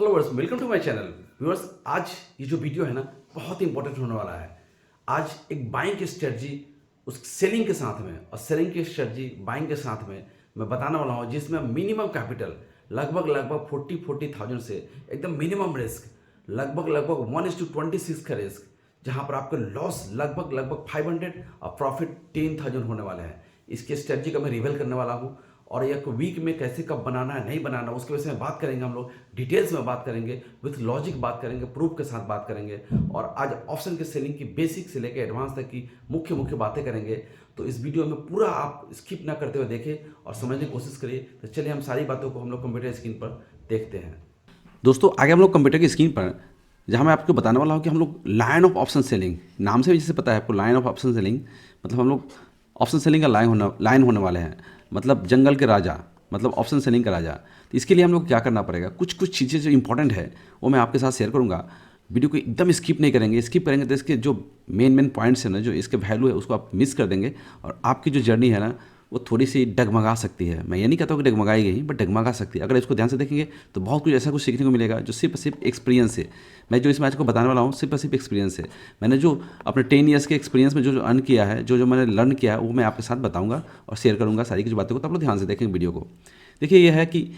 Followers welcome to my channel viewers. आज ये जो वीडियो है ना बहुत ही इंपॉर्टेंट होने वाला है। आज एक बाइंग की स्ट्रेटजी उस सेलिंग के साथ में और सेलिंग की स्ट्रेटजी बाइंग के साथ में मैं बताने वाला हूँ, जिसमें मिनिमम कैपिटल लगभग 40,000 से एकदम मिनिमम रिस्क लगभग 1:26 का रिस्क, जहाँ पर आपका लॉस लगभग 500 और प्रॉफिट 10,000 होने वाले हैं। इसकी स्ट्रेटजी का मैं रिवील करने वाला हूँ और एक वीक में कैसे कब बनाना है नहीं बनाना उसके विषय में बात करेंगे। हम लोग डिटेल्स में बात करेंगे, विथ लॉजिक बात करेंगे, प्रूफ के साथ बात करेंगे और आज ऑप्शन के सेलिंग की बेसिक से लेकर एडवांस तक की मुख्य बातें करेंगे। तो इस वीडियो में पूरा आप स्किप ना करते हुए देखें और समझने की कोशिश करिए। तो चलिए हम सारी बातों को हम लोग कंप्यूटर स्क्रीन पर देखते हैं। दोस्तों आगे हम लोग कंप्यूटर की स्क्रीन पर जहाँ मैं आपको बताने वाला हूँ कि हम लोग लाइन ऑफ ऑप्शन सेलिंग नाम से भी जैसे पता है आपको, लाइन ऑफ ऑप्शन सेलिंग मतलब हम लोग ऑप्शन सेलिंग का लाइन होने वाले हैं, मतलब जंगल के राजा, मतलब ऑप्शन सेलिंग का राजा। तो इसके लिए हम लोग क्या करना पड़ेगा, कुछ चीज़ें जो इंपॉर्टेंट है वो मैं आपके साथ शेयर करूँगा। वीडियो को एकदम स्किप नहीं करेंगे, स्किप करेंगे तो इसके जो मेन पॉइंट्स हैं ना, जो इसके वैल्यू है उसको आप मिस कर देंगे और आपकी जो जर्नी है ना वो थोड़ी सी डगमगा सकती है। मैं ये नहीं कहता हूँ कि डगमगाएगी ही, बट डगमगा सकती है। अगर इसको ध्यान से देखेंगे तो बहुत कुछ ऐसा कुछ सीखने को मिलेगा जो सिर्फ एक्सपीरियंस है। मैं जो इसमें आज को बताने वाला हूँ सिर्फ एक्सपीरियंस है। मैंने जो अपने 10 ईयर्स के एक्सपीरियंस में जो अर्न किया है, जो मैंने लर्न किया है, वो मैं आपके साथ बताऊँगा और शेयर करूँगा सारी कुछ बातों को। तो आप लोग ध्यान से देखेंगे वीडियो को। देखिए ये है कि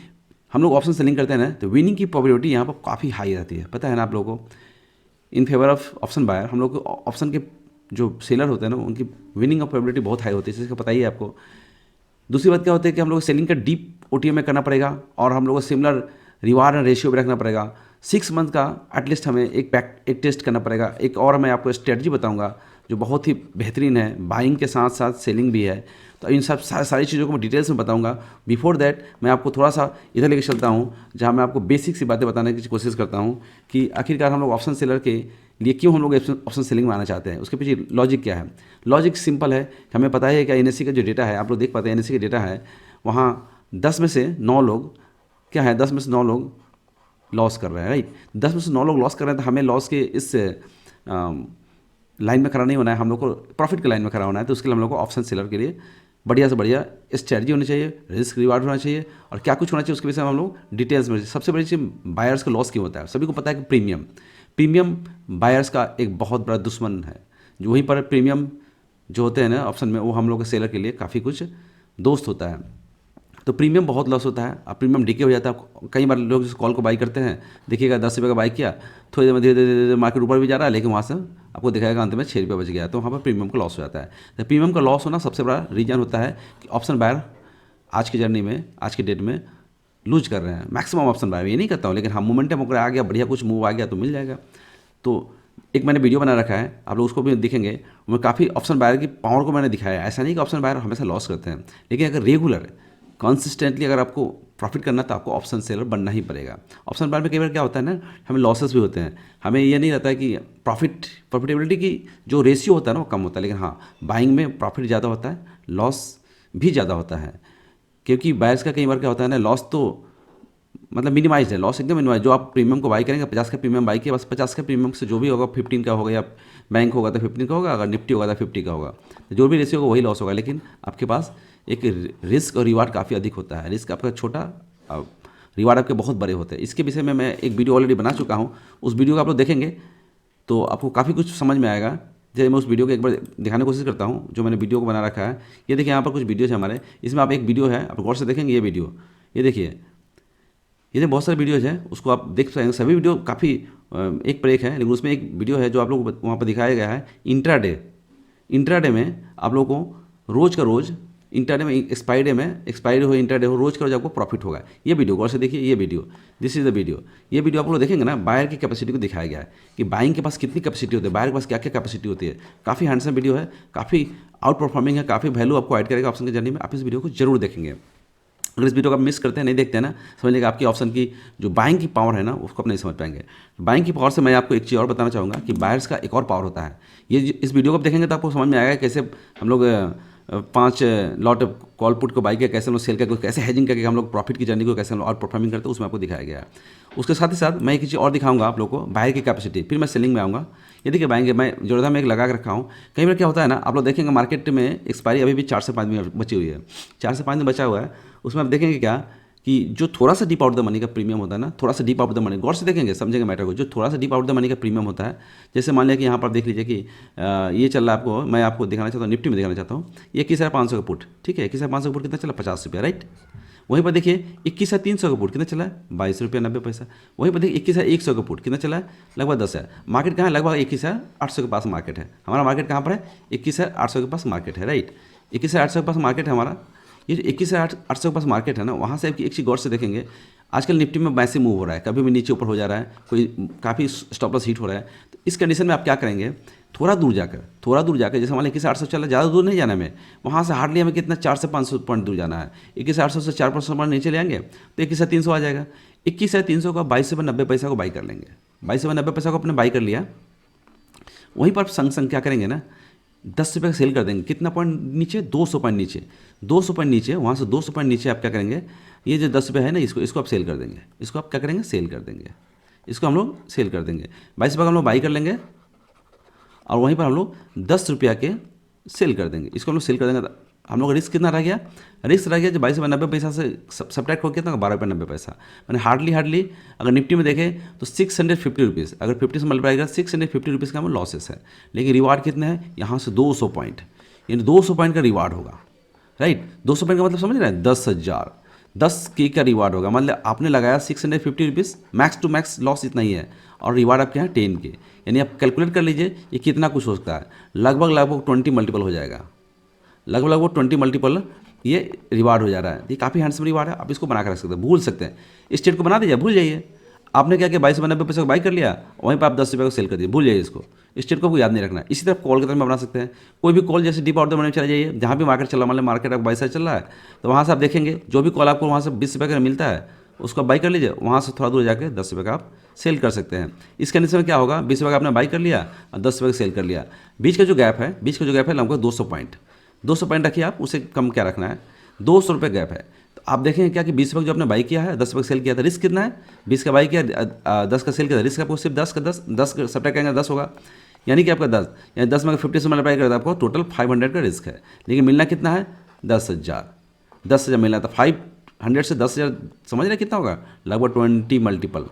हम लोग ऑप्शन सेलिंग करते हैं ना, तो विनिंग की प्रोबेबिलिटी यहाँ पर काफ़ी हाई रहती है, पता है ना आप लोगों को। In favour of option buyer हम लोग को ऑप्शन के जो सेलर होते हैं ना उनकी विनिंग ऑफ प्रोबेबिलिटी बहुत हाई होती है, इसका पता ही है आपको। दूसरी बात क्या होती है कि हम लोग को सेलिंग का डीप ओटीएम में करना पड़ेगा और हम लोग को सिमिलर रिवार्ड एंड रेशियो भी रखना पड़ेगा। 6 मंथ का एटलीस्ट हमें एक टेस्ट करना पड़ेगा। एक और मैं आपको स्ट्रेटजी बताऊंगा जो बहुत ही बेहतरीन है, बाइंग के साथ साथ सेलिंग भी है। तो इन सब सारी चीज़ों को मैं डिटेल्स में बताऊंगा। बिफोर दैट मैं आपको थोड़ा सा इधर लेके चलता हूँ जहाँ मैं आपको बेसिक सी बातें बताने की कोशिश करता हूँ कि आखिरकार हम लोग ऑप्शन सेलर के लिए क्यों हम लोग ऑप्शन सेलिंग में आना चाहते हैं, उसके पीछे लॉजिक क्या है। लॉजिक सिंपल है, हमें पता है कि एनएससी का जो डेटा है, आप लोग देख पाते हैं एनएससी का डेटा है, वहाँ 10 में से 9 लोग क्या है, 10 में से 9 लोग लॉस कर रहे हैं, राइट। 10 में से 9 लोग लॉस कर रहे हैं, तो हमें लॉस के इस लाइन में खड़ा नहीं होना है, हम लोग को प्रॉफिट के लाइन में खड़ा होना है। तो उसके लिए हम लोग को ऑप्शन सेलर के लिए बढ़िया से बढ़िया स्ट्रेटजी होनी चाहिए, रिस्क रिवार्ड होना चाहिए और क्या कुछ होना चाहिए उसके विषय में हम लोग डिटेल्स में। सबसे बड़ी चीज़ बायर्स का लॉस क्यों होता है, सभी को पता है कि प्रीमियम बायर्स का एक बहुत बड़ा दुश्मन है। जो वहीं पर प्रीमियम जो होते हैं ना ऑप्शन में, वो हम लोग के सेलर के लिए काफ़ी कुछ दोस्त होता है। तो प्रीमियम बहुत लॉस होता है, अब प्रीमियम डीके हो जाता है। कई बार लोग जिस कॉल को बाई करते हैं, देखिएगा 10 रुपये का बाई किया, थोड़ी देर में धीरे धीरे मार्केट ऊपर भी जा रहा है, लेकिन वहाँ से आपको दिखाएगा अंत में 6 रुपये बच गया, तो वहाँ पर प्रीमियम का लॉस हो जाता है। तो प्रीमियम का लॉस होना सबसे बड़ा रीजन होता है कि ऑप्शन बायर आज की जर्नी में, आज की डेट में लूज कर रहे हैं मैक्सिमम ऑप्शन बायर। ये नहीं करता हूँ, लेकिन हाँ मोमेंटम अगर आ गया, बढ़िया कुछ मूव आ गया तो मिल जाएगा। तो एक मैंने वीडियो बना रखा है, आप लोग उसको भी दिखेंगे, मैं काफ़ी ऑप्शन बायर की पावर को मैंने दिखाया है। ऐसा नहीं कि ऑप्शन बायर हमेशा लॉस करते हैं, लेकिन अगर रेगुलर कंसिस्टेंटली अगर आपको प्रॉफिट करना तो आपको ऑप्शन सेलर बनना ही पड़ेगा। ऑप्शन बायर में कई बार क्या होता है ना, हमें लॉसेस भी होते हैं, हमें ये नहीं रहता है कि प्रॉफिटेबिलिटी की जो रेशियो होता है ना वो कम होता है, लेकिन हाँ बाइंग में प्रॉफिट ज़्यादा होता है, लॉस भी ज़्यादा होता है। क्योंकि बायर्स का कई बार क्या होता है ना, लॉस तो मतलब मिनिमाइज है, लॉस एकदम मिनिमाइज। जो आप प्रीमियम को बाई करेंगे, 50 का प्रीमियम बाई किया, बस 50 का प्रीमियम से जो भी होगा 15 का होगा, या बैंक होगा तो 15 का होगा, अगर निफ्टी होगा तो 50 का होगा, तो जो भी रेशियो होगा वही लॉस होगा। लेकिन आपके पास एक रिस्क और रिवार्ड काफ़ी अधिक होता है। रिस्क आपका छोटा, रिवार्ड आपके बहुत बड़े होते हैं। इसके विषय में मैं एक वीडियो ऑलरेडी बना चुका हूँ, उस वीडियो को आप लोग देखेंगे तो आपको काफ़ी कुछ समझ में आएगा। जैसे मैं उस वीडियो को एक बार दिखाने की कोशिश करता हूँ, जो मैंने वीडियो को बना रखा है। ये देखिए यहाँ पर कुछ वीडियोज़ है हमारे, इसमें आप एक वीडियो है, आप गौर से देखेंगे ये वीडियो, ये देखिए, ये बहुत सारे वीडियोज़ हैं, उसको आप देख पाएंगे। सभी वीडियो काफ़ी एक पर एक है, लेकिन उसमें एक वीडियो है जो आप लोग को वहाँ पर दिखाया गया है इंट्राडे में आप लोगों को रोज़ का रोज़ इंट्राडे में एक्सपायरी हो, इंट्राडे हो, रोज़ का रोज़ आपको प्रॉफिट होगा। ये वीडियो गौर से देखिए, ये video, this is the video. ये वीडियो आप लोग देखेंगे ना, बायर की कैपेसिटी को दिखाया गया है कि बाइंग के पास कितनी कैपेसिटी होती है, बायर के पास क्या क्या कैपेसिटी होती है। काफ़ी हैंडसम वीडियो है, काफ़ी आउट परफॉर्मिंग है, काफ़ी वैल्यू आपको ऐड करेगा ऑप्शन की जर्नी में। आप इस वीडियो को जरूर देखेंगे। अगर इस वीडियो को आप मिस करते हैं, नहीं देखते हैं ना, समझ लीजिएगा आपकी ऑप्शन की जो बाइंग की पावर है ना उसको आप नहीं समझ पाएंगे। बाइंग की पावर से मैं आपको एक चीज़ और बताना चाहूँगा कि बायर्स का एक और पावर होता है। ये इस वीडियो को आप देखेंगे तो आपको समझ में आएगा कैसे हम लोग 5 लॉट कॉल पुट को बाई किया, कैसे हम लोग सेल करके, कैसे हेजिंग करके हम लोग प्रॉफिट की जर्नी को कैसे हम लोग और परफॉर्मिंग करते हैं, उसमें आपको दिखाया गया है। उसके साथ ही साथ मैं एक चीज़ और दिखाऊंगा आप लोग को, बायर की कैपेसिटी, फिर मैं सेलिंग में आऊँगा। ये देखिए बाइंग मैं जोरदार में एक लगा के रखा हूँ। कई बार क्या होता है ना, आप लोग देखेंगे मार्केट में एक्सपायरी अभी भी 4 से 5 दिन बची हुई है, 4 से 5 दिन बचा हुआ है। उसमें आप देखेंगे क्या कि जो थोड़ा सा डीप आउट द मनी का प्रीमियम होता है ना, थोड़ा सा डीप आउट द मनी, गौर से देखेंगे समझेंगे मैटर को, जो थोड़ा सा डीप आउट द मनी का प्रीमियम होता है, जैसे मान लिया कि यहाँ पर देख लीजिए कि ये चल रहा है, आपको मैं आपको दिखाना चाहता हूँ, निफ्टी में दिखाना चाहता हूँ, ये 21,500 का पुट, ठीक है, 21,500 का पुट कितना चला, 50 रुपया, राइट। वहीं पर देखिए 21,300 का पुट कितना चला है, 22 रुपया 90 पैसा। वहीं पर देखिए 21,100 का पुट कितना चला है, लगभग 10,000। मार्केट कहाँ है, लगभग 21,800 के पास मार्केट है हमारा। मार्केट कहाँ पर है, 21,800 के पास मार्केट है, राइट। 21,800 के पास मार्केट है हमारा। ये जो 21,800 के पास मार्केट है ना, वहाँ से एक चीज़ गौर से देखेंगे, आजकल निफ्टी में मैसिव मूव हो रहा है, कभी भी नीचे ऊपर हो जा रहा है, कोई काफ़ी स्टॉप लॉस हिट हो रहा है। तो इस कंडीशन में आप क्या करेंगे, थोड़ा दूर जाकर जैसे हमारे 21,800 चला, ज़्यादा दूर नहीं जाना हमें, वहाँ से हार्डली हमें कितना 400 से 500 पॉइंट दूर जाना है। 21,800 से 400 पॉइंट नीचे ले आएंगे तो 21,300 आ जाएगा। 21,300 का 22 रुपये 90 पैसा को बाई कर लेंगे। 22 रुपये 90 पैसा को अपने बाई कर लिया। वहीं पर संग क्या करेंगे ना, 10 रुपये का सेल कर देंगे। कितना पॉइंट नीचे, 200 पॉइंट नीचे, 200 पॉइंट नीचे, वहाँ से 200 पॉइंट नीचे आप क्या करेंगे, ये जो 10 रुपये है ना, इसको आप सेल कर देंगे। इसको आप क्या करेंगे, सेल कर देंगे। इसको हम लोग सेल कर देंगे। 22 रुपये का हम लोग बाई कर लेंगे और वहीं पर हम लोग 10 रुपया के सेल कर देंगे। इसको हम लोग सेल कर देंगे तो हम लोग का रिस्क कितना रह गया, रिस्क रह गया जो 22 रुपये 90 पैसा से सब्ट्रैक्ट हो गया था 12 रुपये 90 पैसा। मैंने हार्डली अगर निफ्टी में देखें तो 650 रुपीज़, अगर 50 से मल्टीप्लाई करें 650 रुपीज़ का हमें लॉसेस है। लेकिन रिवार्ड कितने हैं, यहाँ से 200 पॉइंट, यानी 200 पॉइंट का रिवार्ड होगा, राइट। 200 पॉइंट का मतलब समझ रहे हैं, 10,000, 10K का रिवार्ड होगा। मतलब आपने लगाया 650 rupees, max to max loss इतना ही है, और रिवार्ड आपके यहाँ 10K, यानी आप कैलकुलेट कर लीजिए ये कितना कुछ हो सकता है। लगभग 20 मल्टीपल हो जाएगा, लगभग 20 मल्टीपल ये रिवार्ड हो जा रहा है। ये काफ़ी हैंडसम रिवार्ड है, आप इसको बना कर रख सकते हैं, भूल सकते हैं। स्टेट को बना दीजिए, भूल जाइए। आपने क्या किया, 22 रुपये 90 पैसे को बाई कर लिया, वहीं पर आप 10 रुपये को सेल कर दिए, भूल जाइए इसको। स्टेट को याद नहीं रखना है। इसी तरह कॉल की तरह में बना सकते हैं। कोई भी कॉल जैसे डीप आउट द मनी में चला जाइए, जहाँ भी मार्केट चल रहा है, मान लो मार्केट आपको 22 चल रहा है, तो वहाँ से आप देखेंगे जो भी कॉल आपको वहाँ से 20 रुपये का मिलता है, उसको आप बाई कर लीजिए। वहाँ से थोड़ा दूर जाकर 10 रुपये का आप सेल कर सकते हैं। इस कंडीशन में क्या होगा, 20 रुपये का आपने बाई कर लिया और 10 रुपये का सेल कर लिया। बीच का जो गैप है लगभग 200 पॉइंट, 200 पॉइंट रखिए आप, उसे कम क्या रखना है, 200 रुपये गैप है। तो आप देखेंगे क्या कि 20 रुपये जो आपने बाई किया है, 10 रुपये सेल किया था, रिस्क कितना है, 20 का बाई किया, 10 का सेल किया था, रिस्क आपको सिर्फ 10 का सब्ट्रैक्ट करेंगे 10 होगा, यानी कि आपका 10, यानी 10 में 50 से मल्टीप्लाई करता है, आपको टोटल 500 का रिस्क है। लेकिन मिलना कितना है, 10,000, 10,000 मिलना था। 500 से 10,000 समझ रहे कितना होगा, लगभग 20 मल्टीपल,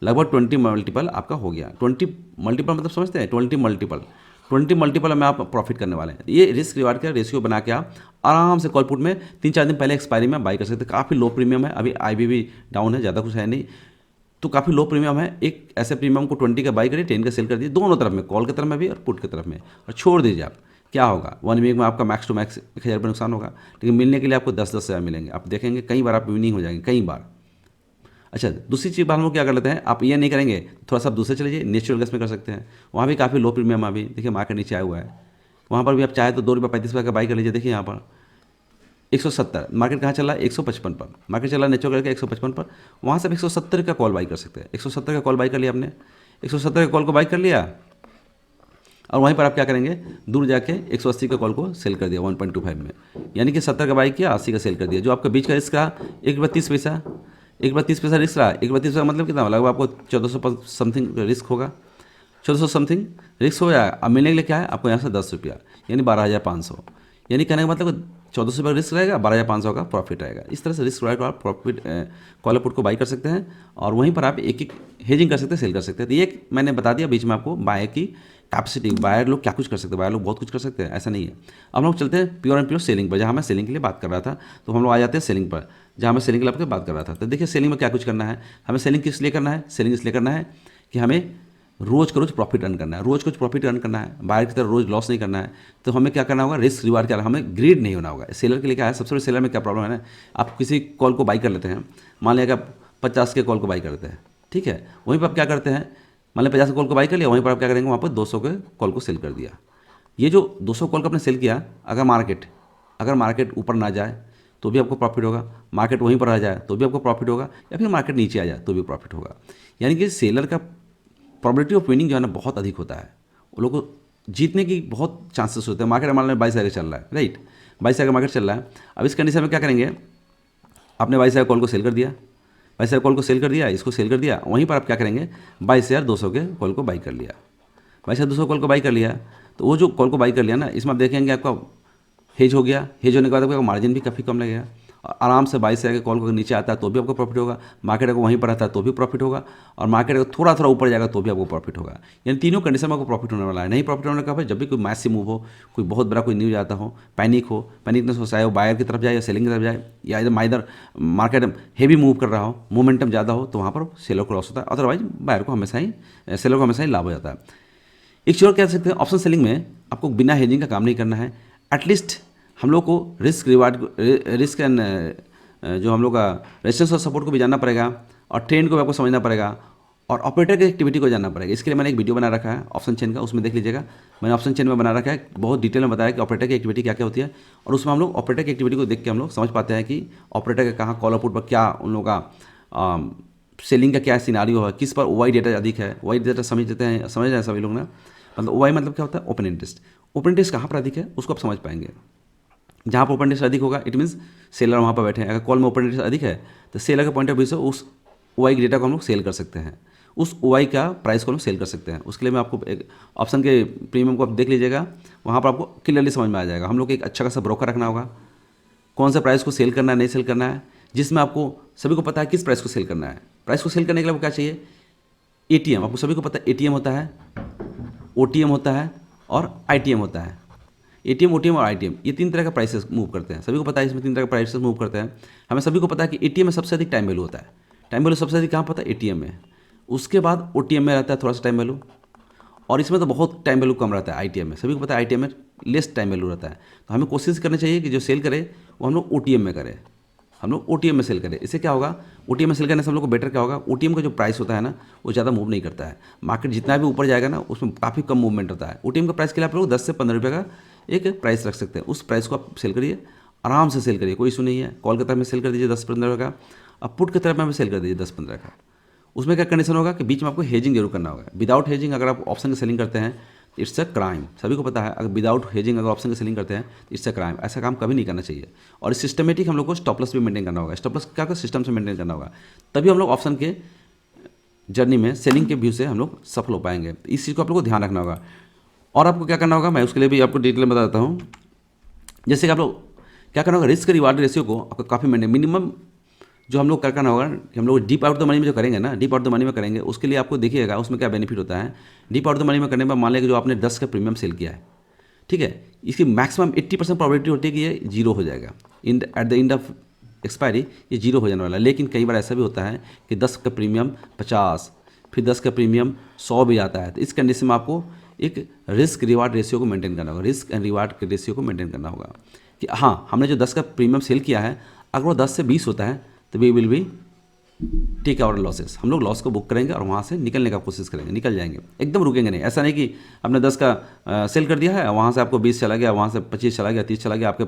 लगभग 20 मल्टीपल आपका हो गया। 20 मल्टीपल मतलब समझते हैं, 20 मल्टीपल में आप प्रॉफिट करने वाले हैं। ये रिस्क रिवार्ड का रेशियो बना के आप आराम से कॉल पुट में 3-4 दिन पहले एक्सपायरी में बाई कर सकते हैं। काफ़ी लो प्रीमियम है, अभी IB भी डाउन है, ज़्यादा कुछ है नहीं, तो काफ़ी लो प्रीमियम है। एक ऐसे प्रीमियम को 20 का बाई करिए, 10 का सेल कर दिए, दोनों तरफ में, कॉल की तरफ में भी और पुट की तरफ में, और छोड़ दीजिए आप। क्या होगा, 1 वीक में आपका मैक्स टू मैक्स 1,000 रुपये नुकसान होगा, लेकिन मिलने के लिए आपको 10-10 हज़ार मिलेंगे। आप देखेंगे कई बार आप विनिंग हो जाएंगे, कई बार। अच्छा, दूसरी चीज़ हम लोग क्या कर लेते हैं, आप ये नहीं करेंगे, थोड़ा सा दूसरे चले जाइए, नेचुरल गैस में कर सकते हैं। वहाँ भी काफ़ी लो प्रीमियम, अभी देखिए मार्केट नीचे आया हुआ है, वहाँ पर भी आप चाहे तो 2 रुपये 35 पैसे का बाई कर लीजिए। देखिए यहाँ पर 170, मार्केट कहाँ चला है, 155 पर मार्केट चला, नेचुरल गैस का 155 पर, वहाँ से आप 170 का कॉल बाई कर सकते हैं। 170 का कॉल बाई कर लिया आपने, 170 का कॉल को बाई कर लिया, और वहीं पर आप क्या करेंगे, दूर जाके 180 का कॉल को सेल कर दिया 1.25 में, यानी कि 70 का बाई किया, 80 का सेल कर दिया। जो आपका बीच का रिस्क रहा 1 रुपये 30 पैसा, 1 रुपये 30 पैसा रिस्क रहा। 1 रुपये 30 पैसा मतलब कितना, लगभग आपको 1400 समथिंग रिस्क होगा, 1400 समथिंग रिस्क हो जाएगा। अब मिलने के लिए क्या है, आपको यहाँ से 10 रुपया, यानी 12,500, यानी कहने का मतलब 1400 रुपये रिस्क रहेगा, 12,500 का प्रॉफिट रहेगा। इस तरह से रिस्क राइट आप प्रॉफिट कॉल पुट को बाई कर सकते हैं, और वहीं पर आप एक हेजिंग कर सकते हैं, सेल कर सकते हैं। तो ये मैंने बता दिया बीच में आपको बायर की कैपेसिटी, बायर लोग क्या कुछ कर सकते हैं, बायर लोग बहुत कुछ कर सकते हैं, ऐसा नहीं है। अब हम लोग चलते हैं प्योर एंड प्योर सेलिंग पर, जहाँ मैं सेलिंग के लिए बात कर रहा था। तो हम लोग आ जाते हैं सेलिंग पर, जहाँ मैं सेलिंग के लिए बात कर रहा था। तो देखिए सेलिंग में क्या कुछ करना है, हमें सेलिंग किस लिए करना है, सेलिंग इसलिए करना है कि हमें रोज़ का रोज़ प्रॉफिट अर्न करना है, रोज़ कुछ प्रॉफिट अर्न करना है, बाहर की तरह रोज़ लॉस नहीं करना है। तो हमें क्या करना होगा, रिस्क रिवार्ड क्या, हमें ग्रीड नहीं होना होगा। सेलर के लिए क्या है, सबसे बड़े सेलर में क्या प्रॉब्लम है ना, आप किसी कॉल को बाई कर लेते हैं, मान लिया कि आप 50 के कॉल को बाई करते हैं, ठीक है, वहीं पर आप क्या करते हैं, मान लिया 50 के कॉल को बाई कर लिया, वहीं पर आप क्या करेंगे, वहाँ पर 200 के कॉल को सेल कर दिया। ये जो 200 कॉल को आपने सेल किया, अगर मार्केट ऊपर ना जाए तो भी आपको प्रॉफिट होगा, मार्केट वहीं पर आ जाए तो भी आपको प्रॉफिट होगा, या फिर मार्केट नीचे आ जाए तो भी प्रॉफिट होगा। यानी कि सेलर का प्रॉबिलिटी ऑफ विनिंग जो है ना बहुत अधिक होता है, वो लोग को जीतने की बहुत चांसेस होते हैं। मार्केट मान लो 22 का चल रहा है, राइट, 22 का मार्केट चल रहा है। अब इस कंडीशन में क्या करेंगे, आपने 22 कॉल को सेल कर दिया, 22 कॉल को सेल कर दिया, इसको सेल कर दिया, वहीं पर आप क्या करेंगे, 22,200 के कॉल को बाई कर लिया, 22,200 कॉल को बाई कर लिया। तो वो जो कॉल को बाई कर लिया ना, इसमें आप देखेंगे आपका हेज हो गया, हेज होने के बाद आपका मार्जिन भी काफ़ी कम लगेगा, आराम से 22 से आके कॉल को नीचे आता है तो भी आपको प्रॉफिट होगा, मार्केट अगर वहीं पर रहता है तो भी प्रॉफिट होगा, और मार्केट अगर थोड़ा थोड़ा ऊपर जाएगा तो भी आपको प्रॉफिट होगा। यानी तीनों कंडीशन में आपको प्रॉफिट होने वाला है। नहीं प्रॉफिट होने का भाई, जब भी कोई मैसिव मूव हो, कोई बहुत बड़ा कोई न्यूज आता हो, पैनिकनेस हो, चाहे वो बायर की तरफ जाए या सेलिंग की तरफ जाए, या इधर मार्केट हेवी मूव कर रहा हो, मोमेंटम ज़्यादा हो, तो वहाँ पर सेलर को लॉस होता है, अदरवाइज बायर को हमेशा ही, सेलर को हमेशा ही लाभ हो जाता है। एक चीज़ और कह सकते हैं, ऑप्शन सेलिंग में आपको बिना हेजिंग का काम नहीं करना है। एटलीस्ट हम लोग को रिस्क एंड जो हम लोग का रेजिस्टेंस और सपोर्ट को भी जानना पड़ेगा, और ट्रेंड को भी आपको समझना पड़ेगा, और ऑपरेटर की एक्टिविटी को जानना पड़ेगा। इसके लिए मैंने एक वीडियो बना रखा है ऑप्शन चेन का, उसमें देख लीजिएगा। मैंने ऑप्शन चेन में बना रखा है, बहुत डिटेल में बताया कि ऑपरेटर की एक्टिविटी क्या क्या होती है, और उसमें हम लोग ऑपरेटर की एक्टिविटी को देख के हम लोग समझ पाते हैं कि ऑपरेटर का कहाँ कॉल आउटपुट पर क्या उन लोगों का सेलिंग का क्या सिनारियो है, किस पर ओवाई डेटा अधिक है। ओवाई डेटा समझ रहे हैं सभी लोग ना, मतलब ओवाई मतलब क्या होता है, ओपन इंटरेस्ट। ओपन इंटरेस्ट कहाँ पर अधिक है उसको आप समझ पाएंगे। जहाँ पर ओपन इंटरेस्ट अधिक होगा इट मीन्स सेलर वहाँ पर बैठे हैं। अगर कॉल में ओपन इंटरेस्ट अधिक है तो सेलर के पॉइंट ऑफ व्यू से उस ओआई के डेटा को हम लोग सेल कर सकते हैं, उस ओआई का प्राइस को हम लोग सेल कर सकते हैं। उसके लिए मैं आपको एक ऑप्शन के प्रीमियम को आप देख लीजिएगा, वहाँ पर आपको क्लियरली समझ में आ जाएगा। हम लोग एक अच्छा खासा ब्रोकर रखना होगा, कौन सा प्राइस को सेल करना है नहीं सेल करना है, जिसमें आपको सभी को पता है किस प्राइस को सेल करना है। प्राइस को सेल करने के लिए आपको क्या चाहिए, एटीएम। आपको सभी को पता है एटीएम होता है, ओटीएम होता है और आईटीएम होता है। एटीएम, ओटीएम और आईटीएम, ये तीन तरह का प्राइसेस मूव करते हैं। सभी को पता है इसमें तीन तरह का प्राइसेस मूव करते हैं। हमें सभी को पता है कि एटीएम में सबसे अधिक टाइम वैल्यू होता है। टाइम वैल्यू सबसे अधिक कहाँ पता है, एटीएम में। उसके बाद ओटीएम में रहता है थोड़ा सा टाइम वैल्यू, और इसमें तो बहुत टाइम वैल्यू कम रहता है आईटीएम में। सभी को पता है आईटीएम में लेस टाइम वैल्यू रहता है। तो हमें कोशिश करनी चाहिए कि जो सेल करे वो हम लोग ओटीएम में करें, हम लोग ओटीएम में सेल करें। इससे क्या होगा, ओटीएम में सेल करने से हम लोग को बेटर क्या होगा, ओटीएम का जो प्राइस होता है ना वो ज़्यादा मूव नहीं करता है। मार्केट जितना भी ऊपर जाएगा ना उसमें काफ़ी कम मूवमेंट होता है। ओटीएम का प्राइस के लिए आप लोग 10 से 15 रुपये का एक प्राइस रख सकते हैं। उस प्राइस को आप सेल करिए, आराम से सेल करिए, कोई इशू नहीं है। कॉल की तरफ में सेल कर दीजिए 10-15 का, अब पुट की तरफ में भी सेल कर दीजिए 10-15 का। उसमें क्या कंडीशन होगा कि बीच में आपको हेजिंग जरूर करना होगा। विदाउट हेजिंग अगर आप ऑप्शन की सेलिंग करते हैं इट्स अ क्राइम। सभी को पता है अगर विदाउट हेजिंग अगर ऑप्शन की सेलिंग करते हैं इट्स अ क्राइम। ऐसा काम कभी नहीं करना चाहिए। और सिस्टमेटिक हम लोग को स्टॉप लॉस भी मेंटेन करना होगा। स्टॉप लॉस क्या कर सिस्टम से मेंटेन करना होगा, तभी हम लोग ऑप्शन के जर्नी में सेलिंग के व्यू से हम लोग सफल हो पाएंगे। इस चीज़ को आप लोग को ध्यान रखना होगा। और आपको क्या करना होगा, मैं उसके लिए भी आपको डिटेल में बता देता हूँ। जैसे कि आप लोग क्या करना होगा, रिस्क रिवार्ड रेशियो को आपको काफ़ी मिनिमम जो हम लोग क्या करना होगा कि हम लोग डीप आउट द मनी में जो करेंगे ना, डीप आउट द मनी में करेंगे, उसके लिए आपको देखिएगा उसमें क्या बेनिफिट होता है। डीप आउट द मनी में करने पर मान लिया कि जो आपने 10 का प्रीमियम सेल किया है, ठीक है, इसकी मैक्सिमम 80% प्रोबेबिलिटी होती है कि ये जीरो हो जाएगा। At the end of expiry ये जीरो हो जाने वाला है। लेकिन कई बार ऐसा भी होता है कि 10 का प्रीमियम 50, फिर 10 का प्रीमियम 100 भी आता है। तो इस कंडीशन में आपको एक रिस्क रिवार्ड रेशियो को मेंटेन करना होगा। रिस्क एंड रिवार्ड के रेशियो को मेंटेन करना होगा कि हाँ, हमने जो 10 का प्रीमियम सेल किया है, अगर वो 10 से 20 होता है तो we will be take our losses. हम लोग लॉस को बुक करेंगे और वहाँ से निकलने का कोशिश करेंगे, निकल जाएंगे, एकदम रुकेंगे नहीं। ऐसा नहीं कि आपने 10 का सेल कर दिया है, वहाँ से आपको 20 चला गया, वहाँ से 25 चला गया, 30 चला गया, आपके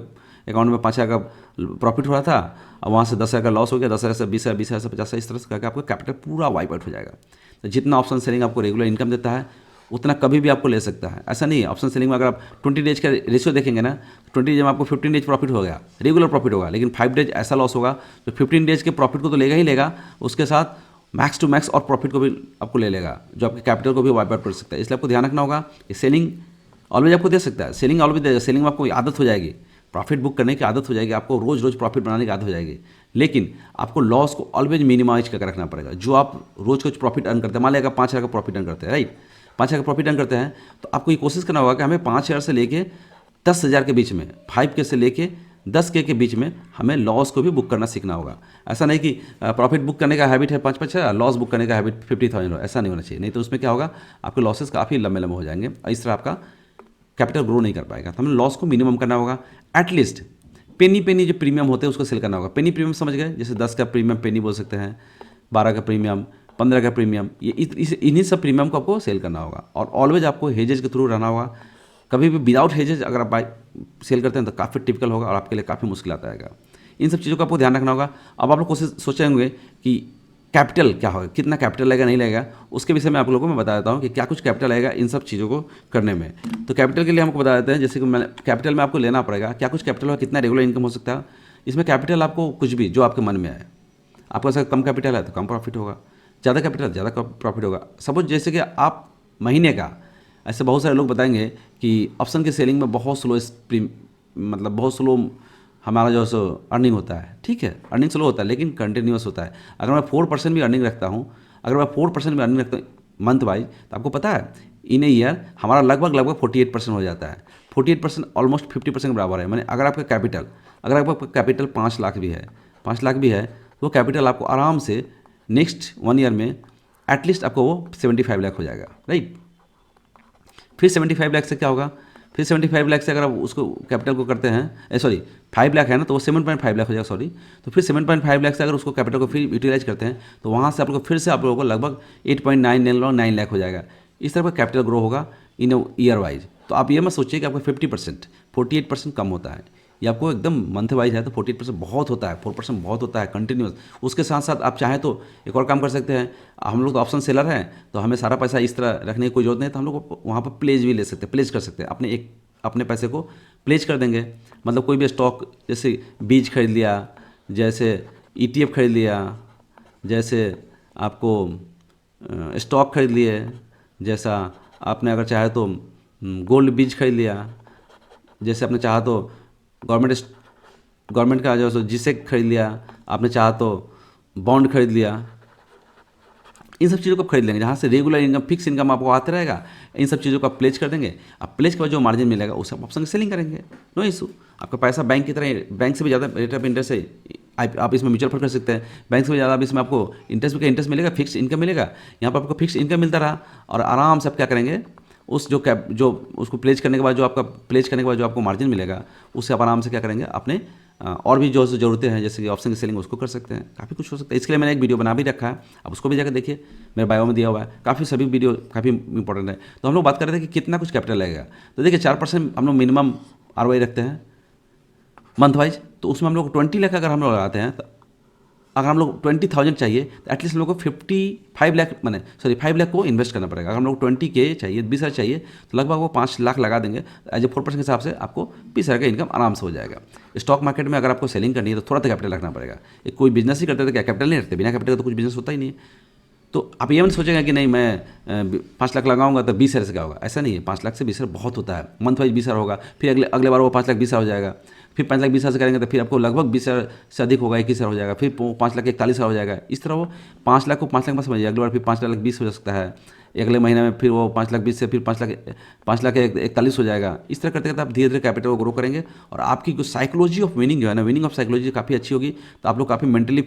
अकाउंट में 5,000 का प्रॉफिट हो रहा था और वहाँ से 10,000 का लॉस हो गया, 10,000 से 20,000, 20,000 से 50,000, इस तरह से करके आपका कैपिटल पूरा वाइप आउट हो जाएगा। तो जितना ऑप्शन सेलिंग आपको रेगुलर इनकम देता है उतना कभी भी आपको ले सकता है। ऐसा नहीं है ऑप्शन सेलिंग में अगर आप 20 डेज का रेशियो देखेंगे ना, 20 डेज में आपको 15 डेज प्रॉफिट हो गया, रेगुलर प्रॉफिट होगा, लेकिन 5 डेज ऐसा लॉस होगा तो 15 डेज के प्रॉफिट को तो लेगा ही लेगा, उसके साथ मैक्स टू मैक्स और प्रॉफिट को भी आपको ले लेगा, जो आपके कैपिटल को भी वाइप आउट कर सकता है। इसलिए आपको ध्यान रखना होगा कि सेलिंग ऑलवेज आपको दे सकता है, सेलिंग ऑलवेज देगा। सेलिंग में आपको आदत हो जाएगी, प्रॉफिट बुक करने की आदत हो जाएगी, आपको रोज़ रोज़ प्रॉफिट बनाने की आदत हो जाएगी, लेकिन आपको लॉस को ऑलवेज मिनिमाइज करके रखना पड़ेगा। जो आप रोज़ कुछ प्रॉफिट अर्न करते हैं, मान लिया 5,000 का प्रॉफिट अर्न करते हैं, राइट, 5,000 का प्रॉफिट अर्न करते हैं, तो आपको ये कोशिश करना होगा कि हमें 5,000 से लेके 10,000 के बीच में, 5K से लेके 10K के बीच में हमें लॉस को भी बुक करना सीखना होगा। ऐसा नहीं कि प्रॉफिट बुक करने का हैबिट है 5,000, लॉस बुक करने का हैबिट 50,000 हो, ऐसा नहीं होना चाहिए। नहीं तो उसमें क्या होगा, आपके लॉसेस काफ़ी लंबे लंबे हो जाएंगे और इस तरह आपका कैपिटल ग्रो नहीं कर पाएगा। तो हमें लॉस को मिनिमम करना होगा। एटलीस्ट पेनी जो प्रीमियम होते हैं उसको सेल करना होगा। पेनी प्रीमियम समझ गए, जैसे 10 का प्रीमियम पेनी बोल सकते हैं, 12 का प्रीमियम, 15 का प्रीमियम, ये इन्हीं सब प्रीमियम को आपको सेल करना होगा। और ऑलवेज आपको हेजेज के थ्रू रहना होगा। कभी भी विदाउट हेजेज अगर आप सेल करते हैं तो काफ़ी टिपिकल होगा और आपके लिए काफ़ी मुश्किल आता है। इन सब चीज़ों का आपको ध्यान रखना होगा। अब आप लोग कोशिश सोचेंगे कि कैपिटल क्या होगा, कितना कैपिटल लगेगा नहीं लगेगा, उसके विषय में आप लोगों को मैं बता देता हूँ कि क्या कुछ कैपिटल लगेगा इन सब चीज़ों को करने में। तो कैपिटल के लिए हमको बता देते हैं, जैसे कि मैंने कैपिटल में आपको लेना पड़ेगा क्या कुछ कैपिटल होगा, कितना रेगुलर इनकम हो सकता है। इसमें कैपिटल आपको कुछ भी जो आपके मन में आए, आपको ऐसा कम कैपिटल है तो कम प्रॉफिट होगा, ज़्यादा कैपिटल ज़्यादा प्रॉफिट होगा। सपोज जैसे कि आप महीने का, ऐसे बहुत सारे लोग बताएंगे कि ऑप्शन की सेलिंग में बहुत स्लो मतलब बहुत स्लो हमारा जो सो अर्निंग होता है, ठीक है, अर्निंग स्लो होता है लेकिन कंटिन्यूस होता है। अगर मैं 4% भी अर्निंग रखता हूँ, अगर मैं 4% भी अर्निंग रखता हूँ मंथ वाइज, तो आपको पता है इन ए ईयर हमारा लगभग 48% हो जाता है। 48% ऑलमोस्ट 50% के बराबर है। मैंने अगर आपका कैपिटल 5 लाख भी है, 5 लाख भी है, तो वो कैपिटल आपको आराम से नेक्स्ट 1 ईयर में एटलीस्ट आपको वो 75 लाख हो जाएगा, राइट। फिर 75 लाख से क्या होगा, फिर 75 लाख से अगर आप उसको कैपिटल को करते हैं, सॉरी 5 लाख है ना, तो वो 7.5 लाख हो जाएगा, सॉरी। तो फिर 7.5 लाख से अगर उसको कैपिटल को फिर यूटिलाइज करते हैं, तो वहाँ से आप लोग को फिर से आप लोगों को लगभग 8.9 लाख हो जाएगा। इस तरह का कैपिटल ग्रो होगा इन ईयर वाइज। तो आप ये मत सोचिए कि आपका 50%, 48% कम होता है। ये आपको एकदम मंथ वाइज है तो 48% बहुत होता है, 4% बहुत होता है कंटिन्यूस। उसके साथ साथ आप चाहें तो एक और काम कर सकते हैं। हम लोग तो ऑप्शन सेलर हैं, तो हमें सारा पैसा इस तरह रखने की कोई जरूरत नहीं है, तो हम लोग वहाँ पर प्लेज भी ले सकते हैं, प्लेज कर सकते हैं अपने पैसे को प्लेज कर देंगे। मतलब कोई भी स्टॉक, जैसे बीज खरीद लिया, जैसे ETF खरीद लिया, जैसे आपको स्टॉक खरीद लिए, जैसा आपने अगर चाहे तो गोल्ड बीज खरीद लिया, जैसे आपने चाहा तो गवर्नमेंट का जो सो जिसे खरीद लिया, आपने चाहा तो बॉन्ड खरीद लिया। इन सब चीज़ों को खरीद लेंगे जहाँ से रेगुलर इनकम, फिक्स इनकम आपको आते रहेगा। इन सब चीज़ों को आप प्लेज कर देंगे। अब प्लेज के बाद जो मार्जिन मिलेगा उसे आप ऑप्शन सेलिंग करेंगे, नो इशू। आपका पैसा बैंक की तरह, बैंक से भी ज़्यादा रेट ऑफ इंटरेस्ट है। आप इसमें म्यूचुअल फंड कर सकते हैं, बैंक से भी ज़्यादा। अब इसमें आपको इंटरेस्ट मिलेगा, फिक्स इनकम मिलेगा। यहाँ पर आपको फिक्स इनकम मिलता रहा और आराम से आप क्या करेंगे, उस जो उसको प्लेज करने के बाद जो आपको मार्जिन मिलेगा, उससे आप आराम से क्या करेंगे, अपने और भी जो ज़रूरतें हैं जैसे कि ऑप्शन की सेलिंग उसको कर सकते हैं। काफ़ी कुछ हो सकता है। इसके लिए मैंने एक वीडियो बना भी रखा है, आप उसको भी जाकर देखिए, मेरे बायो में दिया हुआ है। काफ़ी सभी वीडियो काफ़ी इंपॉर्टेंट है। तो हम लोग बात कर रहे थे कि कितना कुछ कैपिटल लगेगा। तो देखिए 4% हम लोग मिनिमम ROI रखते हैं मंथ वाइज। तो उसमें हम लोग 20 लाख अगर हम लोग लगाते हैं, तो अगर हम लोग 20,000 चाहिए तो एटलीस्ट हम लोग को 5 लाख को इन्वेस्ट करना पड़ेगा। अगर हम लोग 20K चाहिए, 20,000 चाहिए, तो लगभग वो 5 लाख लगा देंगे। एज ए 4% के हिसाब से आपको 20,000 का इनकम आराम से हो जाएगा। स्टॉक मार्केट में अगर आपको सेलिंग करनी है तो थोड़ा सा कैपिटल रखना पड़ेगा। एक कोई बिजनेस ही करते थे क्या कैपिटल नहीं रखते? बिना कैपिटल का तो कुछ बिजनेस होता ही नहीं है। तो आप ये मत सोचेंगे कि नहीं मैं 5 लाख लगाऊंगा तो 20,000 से क्या होगा, ऐसा नहीं है। 5 लाख से 20,000 बहुत होता है। मंथ वाइज 20,000 होगा, फिर अगले बार वो 5 लाख 20,000 हो जाएगा, फिर 5 लाख 20,000 से करेंगे तो फिर आपको लगभग 20,000 से अधिक होगा, 21,000 हो जाएगा, फिर 5 लाख 41,000 हो जाएगा। इस तरह वो 5 लाख को 5 लाख में समझिए, अगले बार फिर 5 लाख 20 हो सकता है, अगले महीने में फिर वो 5 लाख 20 से फिर 5 लाख 41 हो जाएगा। इस तरह करते करते आप धीरे धीरे कैपिटल को ग्रो करेंगे और आपकी जो साइकोलॉजी ऑफ विनिंग जो है ना, विनिंग ऑफ साइकोलॉजी काफ़ी अच्छी होगी। तो आप लोग काफ़ी मेंटली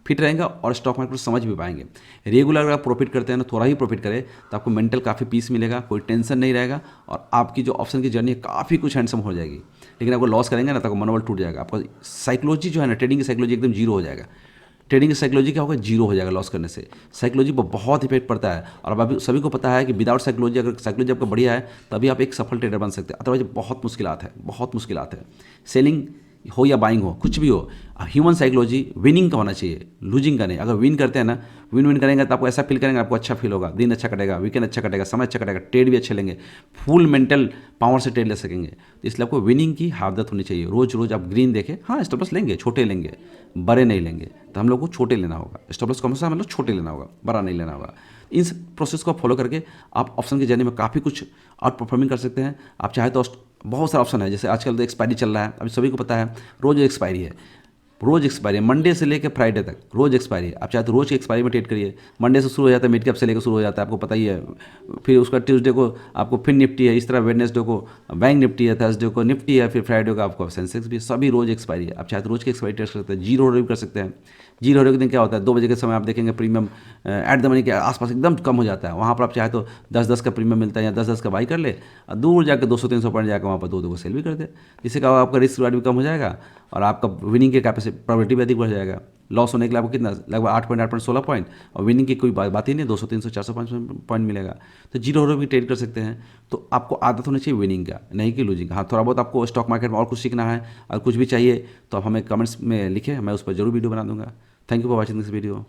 फिट रहेंगे और स्टॉक मार्केट को समझ भी पाएंगे। रेगुलर अगर आप प्रॉफिट करते हैं ना, थोड़ा ही प्रॉफिट करें, तो आपको मेंटल काफ़ी पीस मिलेगा, कोई टेंशन नहीं रहेगा और आपकी जो ऑप्शन की जर्नी है काफ़ी कुछ हैंडसम हो जाएगी। लेकिन आपको लॉस करेंगे ना तो आपको मनोबल टूट जाएगा। आपका साइकोलॉजी जो है ना, ट्रेडिंग की साइकोलॉजी एकदम जीरो हो जाएगा। ट्रेडिंग की साइकोलॉजी क्या होगा, जीरो हो जाएगा लॉस करने से। साइकोलॉजी पर बहुत इफेक्ट पड़ता है और अब अभी सभी को पता है कि विदाउट साइकोलॉजी, अगर साइकोलॉजी आपका बढ़िया है तभी आप एक सफल ट्रेडर बन सकते हैं, अदरवाइज बहुत मुश्किलात है, बहुत मुश्किलात है। सेलिंग हो या बाइंग हो, कुछ भी हो, ह्यूमन साइकोलॉजी विनिंग का होना चाहिए, लूजिंग का नहीं। अगर विन करते हैं ना, विन करेंगे तो आपको ऐसा फील करेंगे, आपको अच्छा फील होगा, दिन अच्छा कटेगा, वीकेंड अच्छा कटेगा, समय अच्छा कटेगा, ट्रेड भी अच्छे लेंगे, फुल मेंटल पावर से ट्रेड ले सकेंगे। तो इसलिए आपको विनिंग की आदत होनी चाहिए। रोज रोज आप ग्रीन देखें, हाँ स्टॉप लॉस लेंगे, छोटे लेंगे, बड़े नहीं लेंगे। तो हम लोग को छोटे लेना होगा, स्टॉप लॉस कम से कम मतलब छोटे लेना होगा, बड़ा नहीं लेना होगा। इन प्रोसेस को फॉलो करके आप ऑप्शन की जर्नी में काफ़ी कुछ आउट परफॉर्मिंग कर सकते हैं। आप चाहे तो बहुत सारा ऑप्शन है, जैसे आजकल तो एक्सपायरी चल रहा है, अभी सभी को पता है, रोज़ एक्सपायरी है, रोज़ एक्सपायरी है, मंडे से लेकर फ्राइडे तक रोज़ एक्सपायरी है। आप चाहे तो रोज़ की एक्सपायरी में ट्रेड करिए। मंडे से शुरू हो जाता है, मिड कैप से लेकर शुरू हो जाता है, आपको पता ही है। फिर उसका ट्यूसडे को आपको फिर निफ्टी है, इस तरह वेडनेसडे को बैंक निफ्टी है, थर्सडे को निफ्टी है, फिर फ्राइडे को आपको सेंसेक्स भी, सभी रोज़ एक्सपायरी है। आप चाहे तो रोज़ की एक्सपायरी ट्रेड कर सकते हैं, जीरो हो कर सकते हैं। जीरो हो के दिन क्या होता है, 2 बजे के समय आप देखेंगे प्रीमियम एट द मनी के आसपास एकदम कम हो जाता है। वहाँ पर आप चाहे तो 10-10 का प्रीमियम मिलता है या 10-10 का बाई कर ले और दूर जाकर 200-300 पॉइंट जाकर वहाँ पर 2-2 को सेल भी कर दे, जिससे क्या आपका रिस्क रिवार्ड भी कम हो जाएगा और आपका विनिंग के कैपेसिटी प्रोबेबिलिटी भी अधिक बढ़ जाएगा। लॉस होने के लिए आपको कितना, लगभग 8.16 पॉइंट, और विनिंग की कोई बात ही नहीं, 200, 300, 400, 500 पॉइंट मिलेगा। तो जीरो भी ट्रेड कर सकते हैं। तो आपको आदत होनी चाहिए विनिंग का, नहीं कि लूजिंग। हाँ, थोड़ा बहुत आपको स्टॉक मार्केट में और कुछ सीखना है, और कुछ भी चाहिए तो आप हमें कमेंट्स में लिखें, मैं उस पर जरूर वीडियो बना दूंगा। Thank you for watching this video.